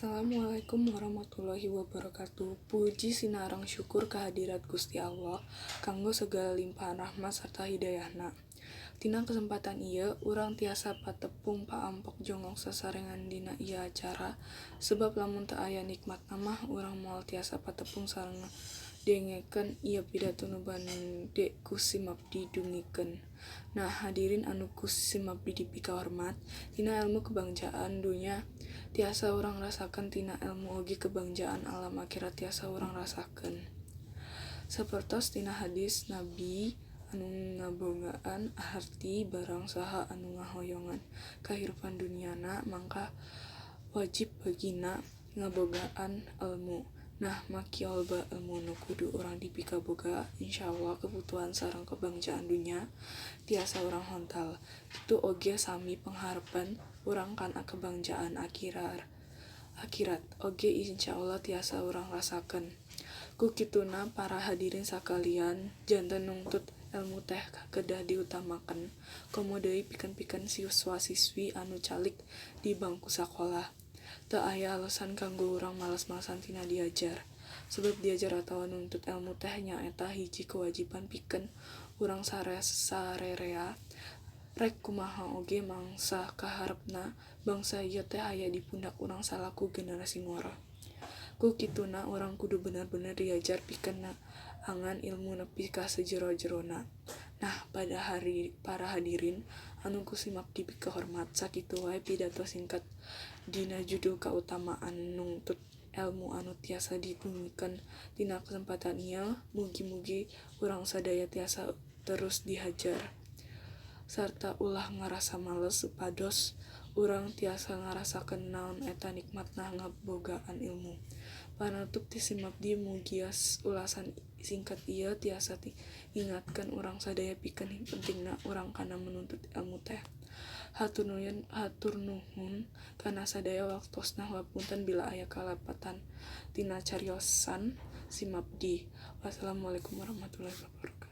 Assalamualaikum warahmatullahi wabarakatuh. Puji sinarang syukur kehadirat Gusti Allah kanggo segala limpahan rahmat serta hidayahna. Tina kesempatan ieu urang tiasa patepung paampok jongok sasarengan dina ieu acara sebab lamun teu aya nikmatna mah urang moal tiasa patepung sareng dengekeun ieu pidato nu bande ku Simabdi dungikeun. Nah, hadirin anu ku Simabdi dipika hormat, tina ilmu kebangsaan dunya tiasa urang rasakeun, tina ilmu oge kebangsaan alam akhirat tiasa urang rasakeun. Sapertos tina hadis Nabi anu ngabogaan arti barang saha anu ngahoyongan kahirupan duniana mangka wajib bagina ngabogaan ilmu. Nah, maki loba ilmu nu kudu urang dipika boga, insyaallah kebutuhan sareng kebangsaan dunya tiasa urang hontal. Kitu oge sami pengharepan urang kana kebangsaan akhirat oge insyaallah tiasa urang rasakeun. Ku kituna para hadirin sakalian, janten nungtut ilmu teh kedah diutamakeun. Komo deui pikeun-pikeun siswa-siswi anu calik di bangku sakola. Teu aya alasan kanggo urang malas-malasan tina diajar. Sebab diajar atawa nuntut ilmu teh nyaeta hiji kewajiban pikeun urang sarerea. Rek kumaha oge mangsa kaharepna bangsa ieu teh aya di pundak urang salaku generasi ngora. Ku kituna urang kudu bener-bener diajar pikeun angan ilmu nepi ka sajero-jerona. Nah, para hadirin anu ku Simabdi pika hormat, sakitu wae pidato singkat dina judul kautamaan nungtut ilmu anu tiasa didungikeun tina kesempatan ieu. Mugi-mugi urang sadaya tiasa terus dihajar sarta ulah ngarasa males supados urang tiasa ngarasakeun naon eta nikmatna ngabogaan ilmu. Panutup ti Simabdi mugias ulasan singkat ieu tiasa ngingatkeun urang sadaya pikeun pentingna urang kana menuntut ilmu teh. Hatur nuhun kana sadaya waktosna, hapunten bila aya kalapatan tina cariosan Simabdi. Wassalamualaikum warahmatullahi wabarakatuh.